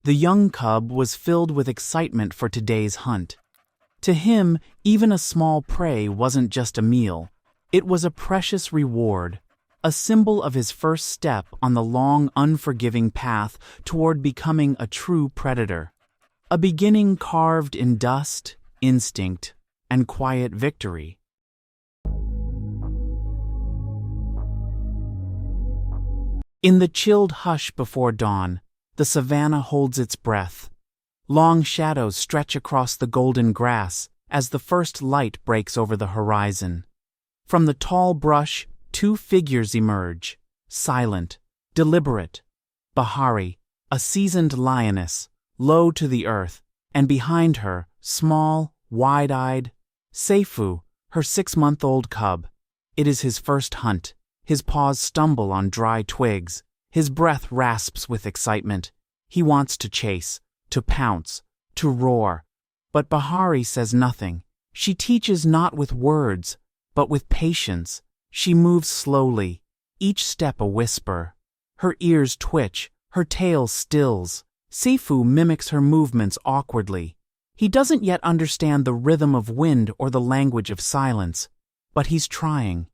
The young cub was filled with excitement for today's hunt. To him, even a small prey wasn't just a meal. It was a precious reward, a symbol of his first step on the long, unforgiving path toward becoming a true predator. A beginning carved in dust, instinct, and quiet victory. In the chilled hush before dawn, the savanna holds its breath. Long shadows stretch across the golden grass as the first light breaks over the horizon. From the tall brush, two figures emerge, silent, deliberate. Bahari, a seasoned lioness, low to the earth, and behind her, small, wide-eyed, Seifu, her 6-month-old cub. It is his first hunt. His paws stumble on dry twigs. His breath rasps with excitement. He wants to chase, to pounce, to roar. But Bahari says nothing. She teaches not with words, but with patience. She moves slowly, each step a whisper. Her ears twitch, her tail stills. Seifu mimics her movements awkwardly. He doesn't yet understand the rhythm of wind or the language of silence, but he's trying.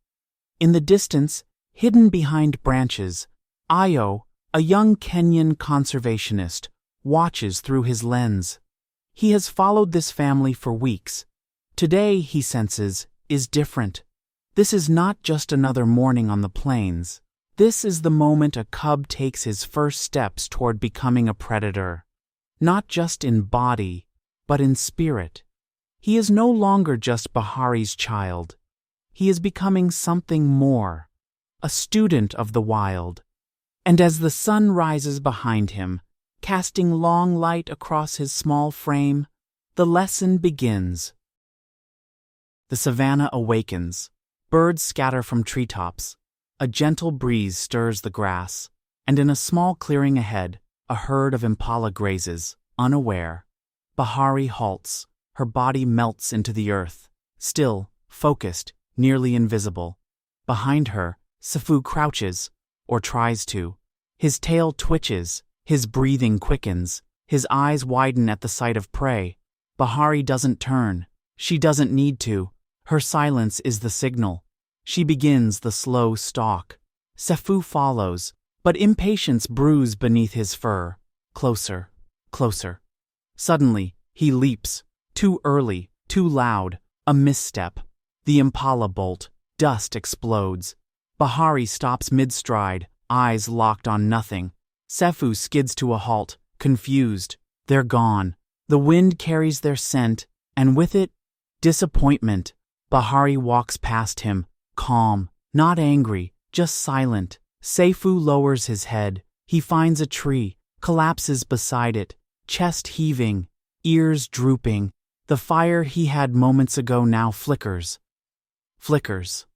In the distance, hidden behind branches, Ayo, a young Kenyan conservationist, watches through his lens. He has followed this family for weeks. Today, he senses, is different. This is not just another morning on the plains. This is the moment a cub takes his first steps toward becoming a predator. Not just in body, but in spirit. He is no longer just Bahari's child. He is becoming something more, a student of the wild. And as the sun rises behind him, casting long light across his small frame, the lesson begins. The savanna awakens. Birds scatter from treetops. A gentle breeze stirs the grass, and in a small clearing ahead, a herd of impala grazes, unaware. Bahari halts. Her body melts into the earth, still, focused, nearly invisible. Behind her, Seifu crouches, or tries to. His tail twitches, his breathing quickens, his eyes widen at the sight of prey. Bahari doesn't turn. She doesn't need to. Her silence is the signal. She begins the slow stalk. Seifu follows, but impatience brews beneath his fur. Closer, closer. Suddenly, he leaps. Too early, too loud, a misstep. The impala bolt. Dust explodes. Bahari stops mid-stride, eyes locked on nothing. Seifu skids to a halt, confused. They're gone. The wind carries their scent, and with it, disappointment. Bahari walks past him, calm, not angry, just silent. Seifu lowers his head. He finds a tree, collapses beside it, chest heaving, ears drooping. The fire he had moments ago now flickers. Flickers.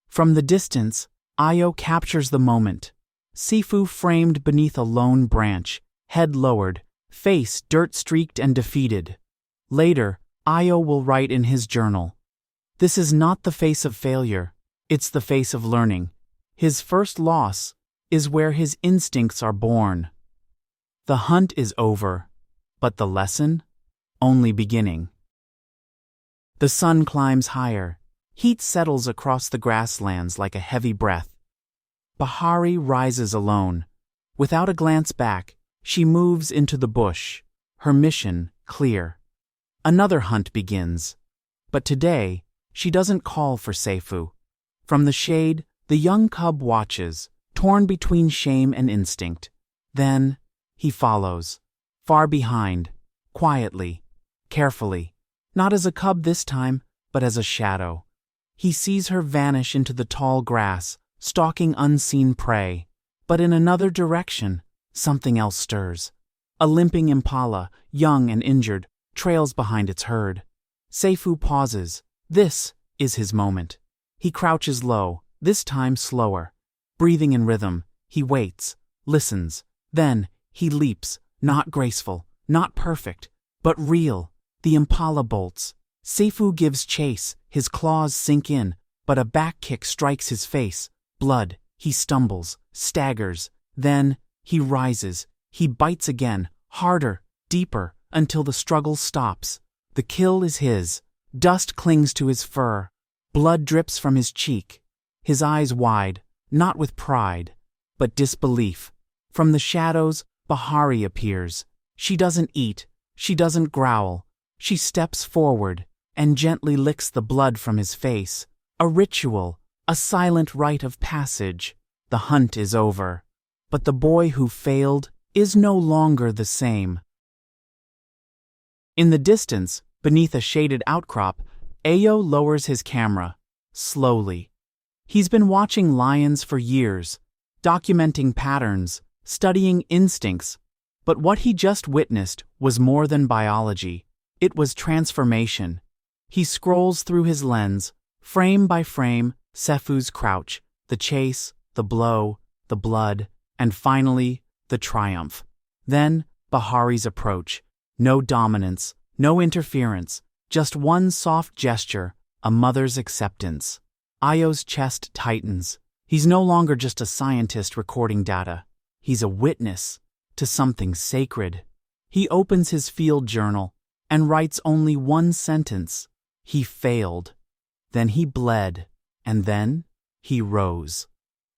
From the distance, Ayo captures the moment. Seifu framed beneath a lone branch, head lowered, face dirt-streaked and defeated. Later, Ayo will write in his journal, "This is not the face of failure, it's the face of learning. His first loss is where his instincts are born." The hunt is over, but the lesson? Only beginning. The sun climbs higher. Heat settles across the grasslands like a heavy breath. Bahari rises alone. Without a glance back, she moves into the bush, her mission clear. Another hunt begins. But today, she doesn't call for Seifu. From the shade, the young cub watches, torn between shame and instinct. Then, he follows, far behind, quietly, carefully, not as a cub this time, but as a shadow. He sees her vanish into the tall grass, stalking unseen prey. But in another direction, something else stirs. A limping impala, young and injured, trails behind its herd. Seifu pauses. This is his moment. He crouches low, this time slower. Breathing in rhythm, he waits, listens. Then, he leaps, not graceful, not perfect, but real. The impala bolts. Seifu gives chase, his claws sink in, but a back kick strikes his face. Blood, he stumbles, staggers. Then, he rises. He bites again, Harder, deeper, until the struggle stops. The kill is his. Dust clings to his fur. Blood drips from his cheek. His eyes wide, not with pride, but disbelief. From the shadows, Bahari appears. She doesn't eat. She doesn't growl. She steps forward and gently licks the blood from his face. A ritual, a silent rite of passage. The hunt is over. But the boy who failed is no longer the same. In the distance, beneath a shaded outcrop, Ayo lowers his camera, slowly. He's been watching lions for years, documenting patterns, studying instincts, but what he just witnessed was more than biology. It was transformation. He scrolls through his lens, frame by frame, Sefu's crouch, the chase, the blow, the blood, and finally, the triumph. Then, Bahari's approach. No dominance, no interference, just one soft gesture, a mother's acceptance. Ayo's chest tightens. He's no longer just a scientist recording data. He's a witness to something sacred. He opens his field journal and writes only one sentence. He failed. Then he bled. And then he rose.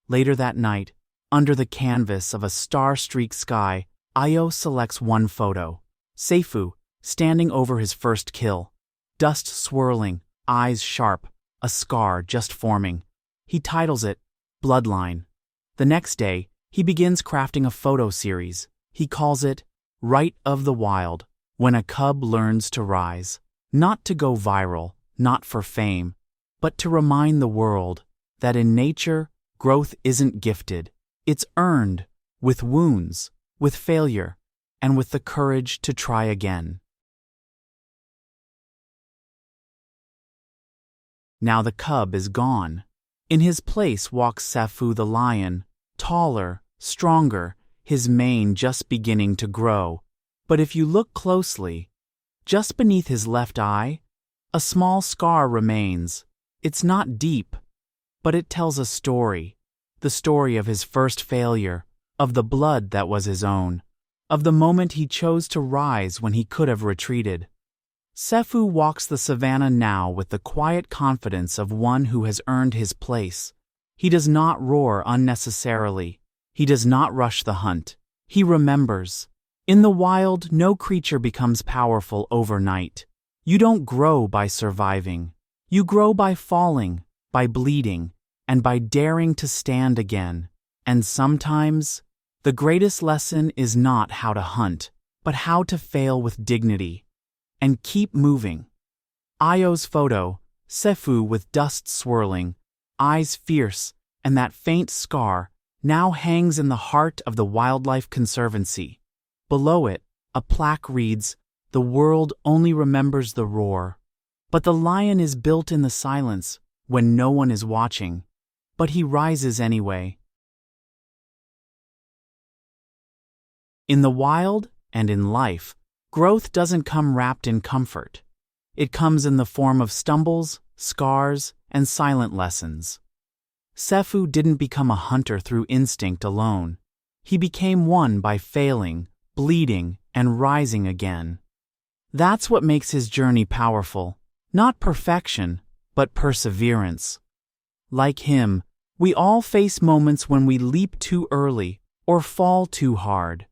Later that night, under the canvas of a star-streaked sky, Ayo selects one photo. Sefu, standing over his first kill. Dust swirling, eyes sharp, a scar just forming. He titles it, Bloodline. The next day, he begins crafting a photo series. He calls it, Rite of the Wild, when a cub learns to rise. Not to go viral, not for fame, but to remind the world that in nature, growth isn't gifted. It's earned, with wounds, with failure, and with the courage to try again. Now the cub is gone. In his place walks Sefu the lion, taller, stronger, his mane just beginning to grow. But if you look closely, just beneath his left eye, a small scar remains. It's not deep, but it tells a story. The story of his first failure, of the blood that was his own, of the moment he chose to rise when he could have retreated. Sefu walks the savannah now with the quiet confidence of one who has earned his place. He does not roar unnecessarily. He does not rush the hunt. He remembers. In the wild, no creature becomes powerful overnight. You don't grow by surviving. You grow by falling, by bleeding, and by daring to stand again. And sometimes, the greatest lesson is not how to hunt, but how to fail with dignity. And keep moving. Ayo's photo, Sefu with dust swirling, eyes fierce, and that faint scar, now hangs in the heart of the Wildlife Conservancy. Below it, a plaque reads, "The world only remembers the roar." But the lion is built in the silence, when no one is watching. But he rises anyway. In the wild and in life, growth doesn't come wrapped in comfort. It comes in the form of stumbles, scars, and silent lessons. Sefu didn't become a hunter through instinct alone. He became one by failing, bleeding, and rising again. That's what makes his journey powerful. Not perfection, but perseverance. Like him, we all face moments when we leap too early or fall too hard.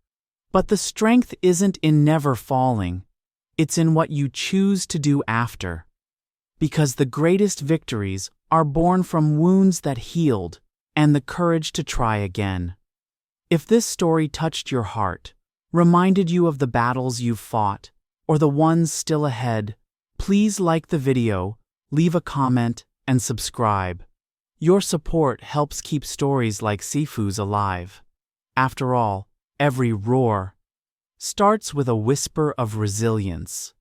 But the strength isn't in never falling. It's in what you choose to do after. Because the greatest victories are born from wounds that healed and the courage to try again. If this story touched your heart, reminded you of the battles you've fought, or the ones still ahead, please like the video, leave a comment, and subscribe. Your support helps keep stories like Sefu's alive. After all, every roar starts with a whisper of resilience.